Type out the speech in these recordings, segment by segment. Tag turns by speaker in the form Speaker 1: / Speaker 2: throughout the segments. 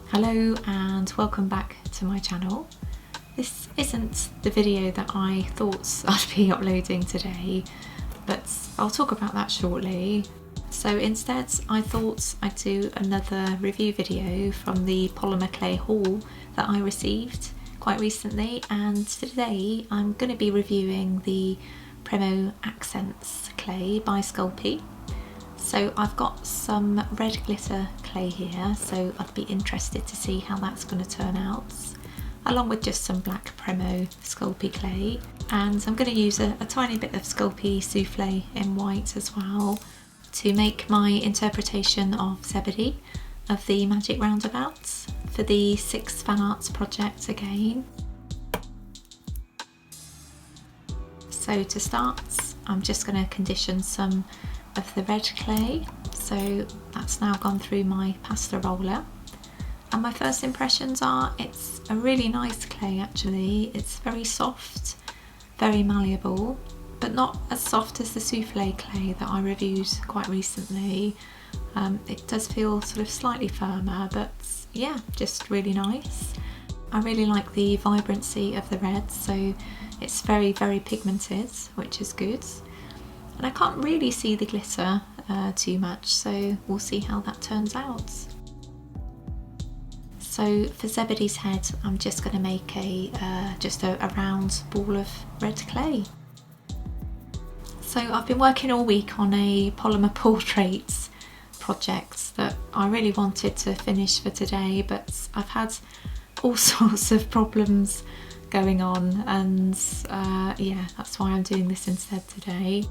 Speaker 1: Hello and welcome back to my channel. This isn't the video that I thought I'd be uploading today, but I'll talk about that shortly. So instead I thought I'd do another review video from the Polymer clay haul that I received quite recently, and today I'm going to be reviewing the Premo Accents clay by Sculpey. So I've got some red glitter clay here, so I'd be interested to see how that's going to turn out, along with just some black Premo Sculpey clay. And I'm going to use a tiny bit of Sculpey souffle in white as well to make my interpretation of Zebedee of the Magic Roundabout for the SixFanArts project again. So to start, I'm just going to condition some of the red clay, so that's now gone through my pasta roller, and my first impressions are it's a really nice clay actually. It's very soft, very malleable, but not as soft as the souffle clay that I reviewed quite recently. It does feel sort of slightly firmer, but yeah, just really nice. I really like the vibrancy of the red, so it's very pigmented, which is good. And I can't really see the glitter too much, so we'll see how that turns out. So for Zebedee's head, I'm just going to make just a round ball of red clay. So I've been working all week on a polymer portraits project that I really wanted to finish for today, but I've had all sorts of problems going on, and yeah, that's why I'm doing this instead today.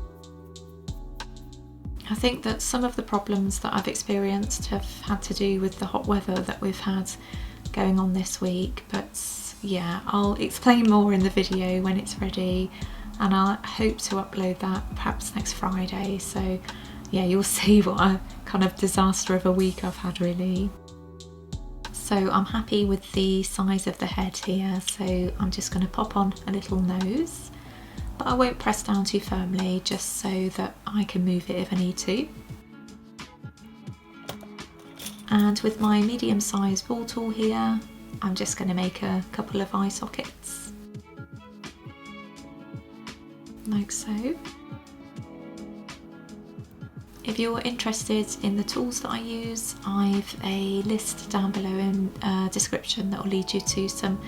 Speaker 1: I think that some of the problems that I've experienced have had to do with the hot weather that we've had going on this week, but yeah, I'll explain more in the video when it's ready, and I hope to upload that perhaps next Friday, so yeah, you'll see what a kind of disaster of a week I've had really. So I'm happy with the size of the head here, so I'm just going to pop on a little nose. But I won't press down too firmly, just so that I can move it if I need to. And with my medium-sized ball tool here, I'm just going to make a couple of eye sockets, like so. If you're interested in the tools that I use, I've a list down below in description that will lead you to some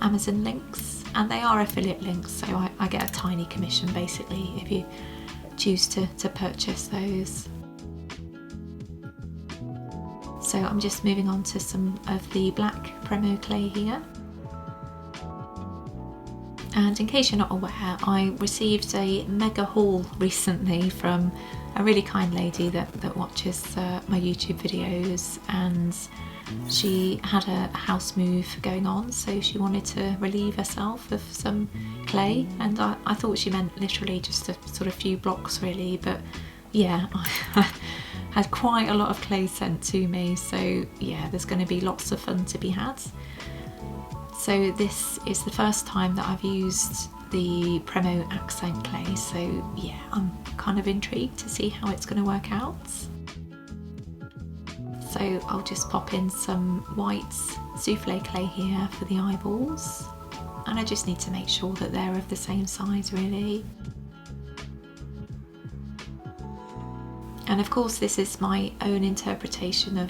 Speaker 1: Amazon links, and they are affiliate links, so I get a tiny commission basically if you choose to purchase those. So I'm just moving on to some of the black Premo clay here. And in case you're not aware, I received a mega haul recently from a really kind lady that watches my YouTube videos, and she had a house move going on, so she wanted to relieve herself of some clay, and I thought she meant literally just a sort of few blocks really, but yeah, I had quite a lot of clay sent to me, so yeah, there's going to be lots of fun to be had. So this is the first time that I've used the Premo accent clay, so yeah, I'm kind of intrigued to see how it's going to work out. So I'll just pop in some white souffle clay here for the eyeballs, and I just need to make sure that they're of the same size really. And of course this is my own interpretation of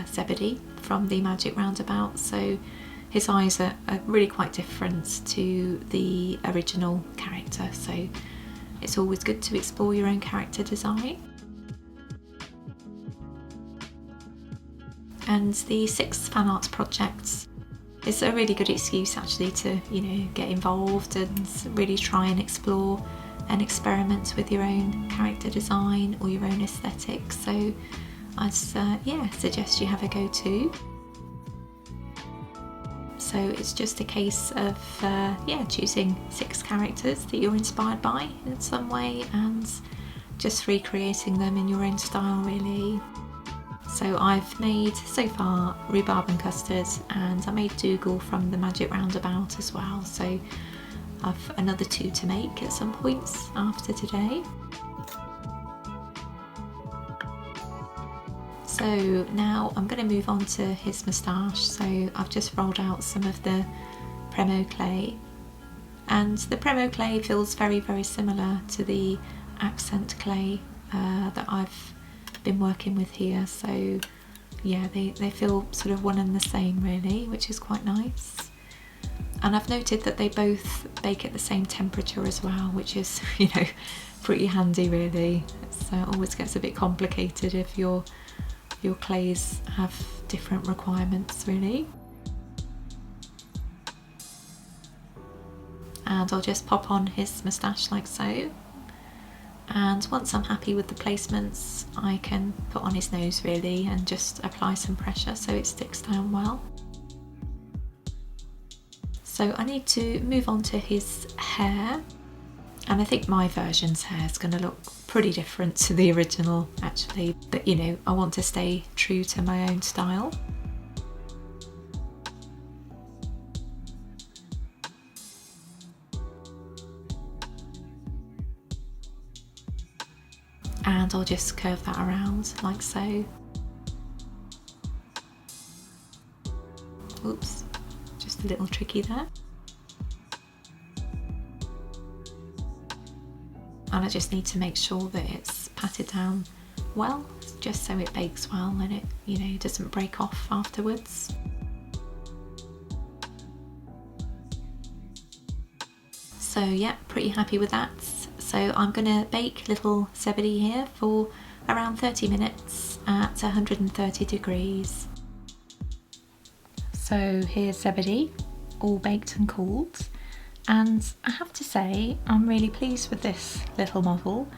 Speaker 1: Zebedee from the Magic Roundabout, so his eyes are really quite different to the original character, so it's always good to explore your own character design. And the SixFanArts project is a really good excuse actually to, you know, get involved and really try and explore and experiment with your own character design or your own aesthetic. So I'd yeah, suggest you have a go too. So it's just a case of yeah, choosing 6 characters that you're inspired by in some way and just recreating them in your own style really. So I've made so far rhubarb and custard, and I made Dougal from the Magic Roundabout as well, so I've another 2 to make at some points after today. So now I'm going to move on to his moustache. So I've just rolled out some of the Premo clay, and the Premo clay feels very, very similar to the accent clay that I've been working with here. So yeah, they feel sort of one and the same really, which is quite nice. And I've noted that they both bake at the same temperature as well, which is, you know, pretty handy really. So it always gets a bit complicated if your clays have different requirements really. And I'll just pop on his moustache like so. And once I'm happy with the placements, I can put on his nose really and just apply some pressure so it sticks down well. So I need to move on to his hair, and I think my version's hair is going to look pretty different to the original actually, but you know, I want to stay true to my own style. And I'll just curve that around like so. Oops, just a little tricky there. And I just need to make sure that it's patted down well, just so it bakes well and it, you know, doesn't break off afterwards. So yeah, pretty happy with that. So I'm going to bake little Zebedee here for around 30 minutes at 130 degrees. So here's Zebedee, all baked and cooled. And I have to say, I'm really pleased with this little model.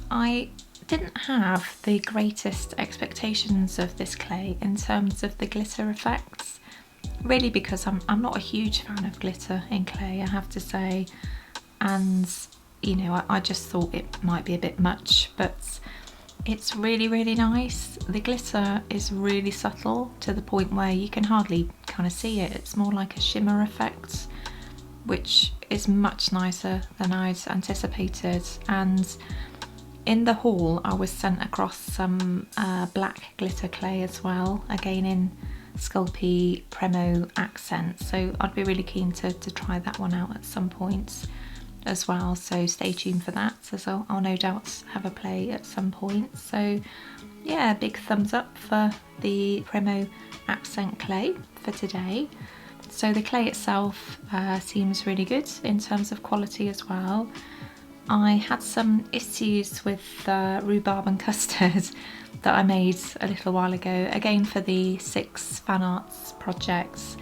Speaker 1: I didn't have the greatest expectations of this clay in terms of the glitter effects, really because I'm not a huge fan of glitter in clay, I have to say. And you know, I just thought it might be a bit much, but it's really, really nice. The glitter is really subtle to the point where you can hardly kind of see it. It's more like a shimmer effect, which is much nicer than I'd anticipated. And in the haul I was sent across some black glitter clay as well, again in Sculpey Premo Accents, so I'd be really keen to try that one out at some point as well, so stay tuned for that, as I'll no doubt have a play at some point. So yeah, big thumbs up for the Premo Accent clay for today. So the clay itself seems really good in terms of quality as well. I had some issues with rhubarb and custard that I made a little while ago, again for the SixFanArts projects,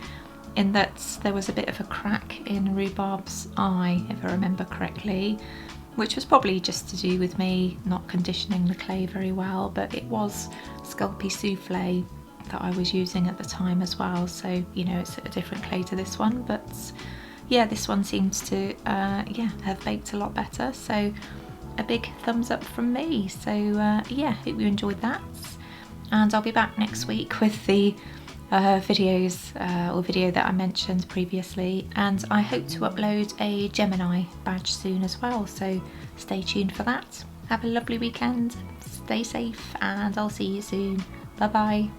Speaker 1: in that there was a bit of a crack in rhubarb's eye, if I remember correctly, which was probably just to do with me not conditioning the clay very well, but it was Sculpey souffle that I was using at the time as well, so you know, it's a different clay to this one, but yeah, this one seems to yeah, have baked a lot better, so a big thumbs up from me. So yeah, hope you enjoyed that, and I'll be back next week with the video that I mentioned previously, and I hope to upload a Gemini badge soon as well, so stay tuned for that. Have a lovely weekend, stay safe, and I'll see you soon. Bye bye.